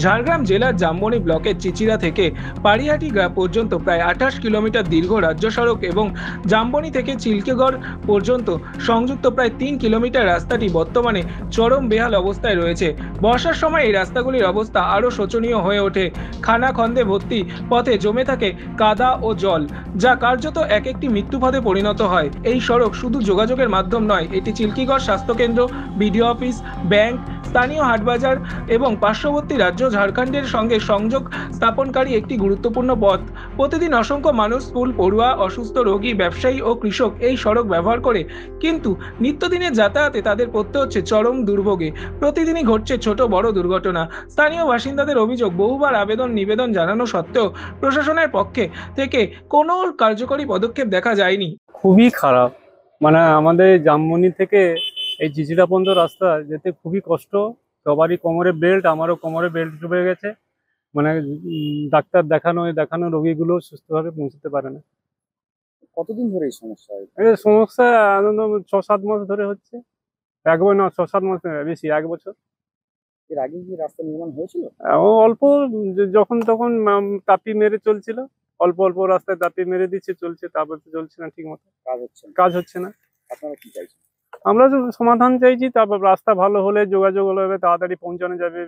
ঝাড়গ্রাম জেলার জামবনি ব্লকের চিচিরা থেকে পাড়িহাটি গ্রাম পর্যন্ত প্রায় 28 কিলোমিটার দীর্ঘ রাজ্য সড়ক এবং জামবনি থেকে চিল্কেগড় পর্যন্ত সংযুক্ত প্রায় 3 কিলোমিটার রাস্তাটি বর্তমানে চরম বেহাল অবস্থায় রয়েছে। বর্ষার সময় এই রাস্তাগুলির অবস্থা আরও শোচনীয় হয়ে ওঠে। খানাখন্দে ভর্তি পথে জমে থাকে কাদা ও জল, যা কার্যত এক একটি মৃত্যুপথে পরিণত হয়। এই সড়ক শুধু যোগাযোগের মাধ্যম নয়, এটি চিল্কিগড় স্বাস্থ্যকেন্দ্র, বিডিও অফিস, ব্যাংক, স্থানীয় হাটবাজার এবং পার্শ্ববর্তী রাজ্য ঝাড়খণ্ডের সঙ্গে সংযোগ স্থাপনকারী একটি গুরুত্বপূর্ণ পথ। প্রতিদিন অসংখ্য মানুষ, স্কুল পড়ুয়া, অসুস্থ রোগী, ব্যবসায়ী ও কৃষক এই সড়ক ব্যবহার করে, কিন্তু নিত্যদিনের যাতায়াতে তাদের পড়তে হচ্ছে চরম দুর্ভোগে। প্রতিদিনই ঘটছে ছোট বড় দুর্ঘটনা। স্থানীয় বাসিন্দাদের অভিযোগ, বহুবার নিবেদন জানানো সত্ত্বেও প্রশাসনের পক্ষে থেকে কোনো কার্যকরী পদক্ষেপ দেখা যায়নি। খুবই খারাপ, মানে আমাদের জামবনি থেকে এই চিচিরা পর্যন্ত রাস্তা যেতে খুবই কষ্ট। সবারই কোমরে বেল্ট, আমারও কোমরে বেল্ট ডুবে গেছে। মানে ডাক্তার দেখানো রোগীগুলো সুস্থভাবে পৌঁছতে পারে না। কতদিন ধরে এই সমস্যা হয়? এই সমস্যা 6-7 মাস ধরে হচ্ছে। 6-7 মাস বেশি, 1 বছর। এর আগে কি রাস্তা নির্মাণ হয়েছিল? অল্প, যখন তখন তাপি মেরে চলছিল, অল্প অল্প রাস্তায় তাপি মেরে দিচ্ছে, চলছে, তারপর তো চলছে না ঠিক মতো, কাজ হচ্ছে না। আপনারা কি চাইছেন? আমরা সমাধান চাইছি, তারপর রাস্তা ভালো হলে যোগাযোগ হবে, তাড়াতাড়ি পৌঁছানো যাবে।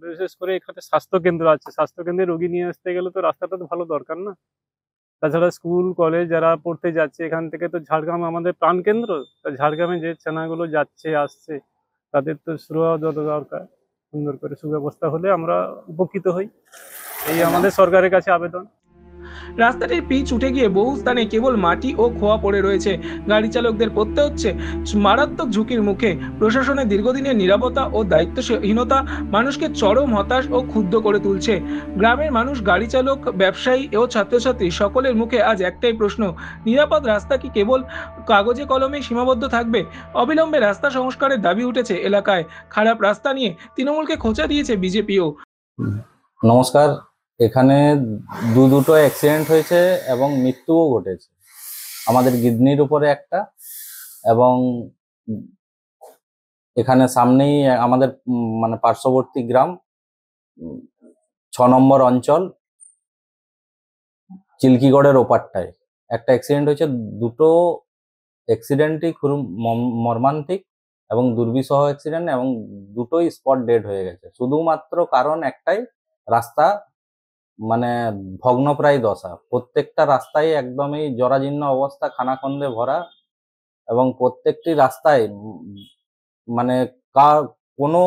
বিশেষ করে এখানে স্বাস্থ্য কেন্দ্র আছে, স্বাস্থ্য কেন্দ্রে রোগী নিয়ে আসতে গেলে তো রাস্তাটা তো ভালো দরকার না। তাছাড়া স্কুল কলেজ যারা পড়তে যাচ্ছে এখান থেকে, তো ঝাড়গ্রাম আমাদের প্রাণকেন্দ্র, ঝাড়গ্রামে যে চেনাগুলো যাচ্ছে আসছে তাদের তো দরকার। সুন্দর করে সুব্যবস্থা হলে আমরা উপকৃত হই, এই আমাদের সরকারের কাছে আবেদন। রাস্তাটির পিচ উঠে গিয়ে বহু স্থানে কেবল মাটি ও খোয়া পড়ে রয়েছে। গাড়ি চালকদের পড়তে হচ্ছে মারাত্মক ঝুঁকির মুখে। প্রশাসনের দীর্ঘদিনের নিরাপত্তা ও দায়িত্বহীনতা মানুষকে চরম হতাশ ও ক্ষুব্ধ করে তুলছে। গ্রামের মানুষ, গাড়ি চালক, ব্যবসায়ী ও ছাত্রছাত্রী সকলের মুখে আজ একটাই প্রশ্ন: নিরাপদ রাস্তা কি কেবল কাগজে কলমে সীমাবদ্ধ থাকবে? অবিলম্বে রাস্তা সংস্কারের দাবি উঠেছে এলাকায়। খারাপ রাস্তা নিয়ে তৃণমূলকে খোঁচা দিয়েছে বিজেপিও। নমস্কার। এখানে দুটো অ্যাক্সিডেন্ট হয়েছে এবং মৃত্যুও ঘটেছে। আমাদের গিদনির উপরে একটা, এবং এখানে সামনেই আমাদের মানে পার্শ্ববর্তী গ্রাম 6 নম্বর অঞ্চল চিল্কিগড়ের ওপারটায় একটা অ্যাক্সিডেন্ট হয়েছে। দুটো অ্যাক্সিডেন্টই খুব মর্মান্তিক এবং দুর্বিষহ অ্যাক্সিডেন্ট, এবং দুটোই স্পট ডেড হয়ে গেছে। শুধুমাত্র কারণ একটাই, রাস্তা মানে ভগ্নপ্রায় দশা। প্রত্যেকটা রাস্তায় একদমই জরাজীর্ণ অবস্থা, খানাখন্দে ভরা, এবং প্রত্যেকটি রাস্তায় মানে কোনো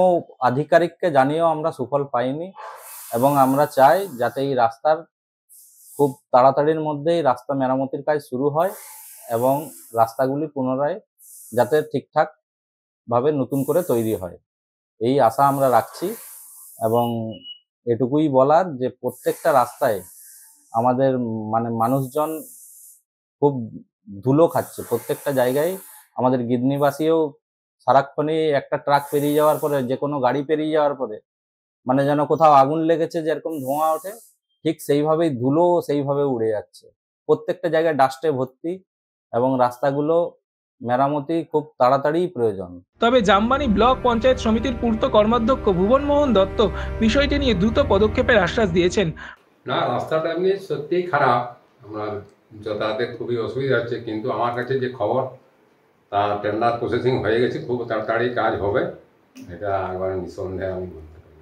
আধিকারিককে জানিয়েও আমরা সুফল পাইনি। এবং আমরা চাই যাতে এই রাস্তার খুব তাড়াতাড়ির মধ্যেই রাস্তা মেরামতির কাজ শুরু হয় এবং রাস্তাগুলি পুনরায় যাতে ঠিকঠাক ভাবে নতুন করে তৈরি হয়, এই আশা আমরা রাখছি। এবং এটুকুই বলার যে প্রত্যেকটা রাস্তায় আমাদের মানে মানুষজন খুব ধুলো খাচ্ছে। প্রত্যেকটা জায়গায় আমাদের গিদনিবাসীও সারাক্ষণই একটা ট্রাক পেরিয়ে যাওয়ার পরে, যে কোনো গাড়ি পেরিয়ে যাওয়ার পরে মানে যেন কোথাও আগুন লেগেছে যেরকম ধোঁয়া ওঠে, ঠিক সেইভাবেই ধুলো সেইভাবে উড়ে যাচ্ছে। প্রত্যেকটা জায়গায় ডাস্টে ভর্তি, এবং রাস্তাগুলো মেরামতি খুব তাড়াতাড়ি প্রয়োজন। তবে জামবনি ব্লক পঞ্চায়েত সমিতির পূর্ত কর্মাধ্যক্ষ ভুবন মোহন দত্ত বিষয়টি নিয়ে দ্রুত পদক্ষেপের আশ্বাস দিয়েছেন। না, রাস্তাটা এমনি সত্যিই খারাপ, আমরা যাতায়াতে খুবই অসুবিধা হচ্ছে, কিন্তু আমার কাছে যে খবর তা টেন্ডার প্রসেসিং হয়ে গেছে, খুব তাড়াতাড়ি কাজ হবে, এটা একবার নিঃসন্দেহে আমি বলতে পারি।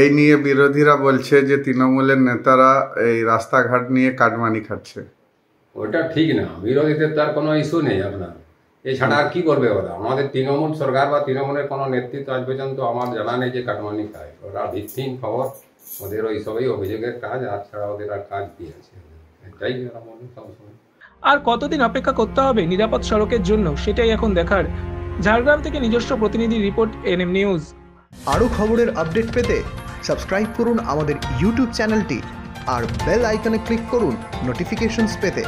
এই নিয়ে বিরোধীরা বলছে যে তৃণমূলের নেতারা এই রাস্তাঘাট নিয়ে কাটমানি খাচ্ছে। ওটা ঠিক না, বিরোধীদের তার কোনো ইস্যু নেই আপনার। এছাড়া আর কি করবে ওরা? আমাদের তৃণমূল সরকার বা তৃণমূলের কোনো নেতৃত্ব আজ পর্যন্ত আমার জানা নেই যে কাটমানি খায়। ওরা ভিত্তিহীন খবর, ওদের ওই সবই অভিযোগের কাজ, আর ছাড়া ওদের আর কাজ কি আছে? এটাই ওরা মনে সবসময়। আর কতদিন অপেক্ষা করতে হবে নিরাপদ সড়কের জন্য, সেটাই এখন দেখার। ঝাড়গ্রাম থেকে নিজস্ব প্রতিনিধি রিপোর্ট, এনএম নিউজ। আরও খবরের আপডেট পেতে সাবস্ক্রাইব করুন আমাদের ইউটিউব চ্যানেলটি আর বেল আইকনে ক্লিক করুন নোটিফিকেশনস পেতে।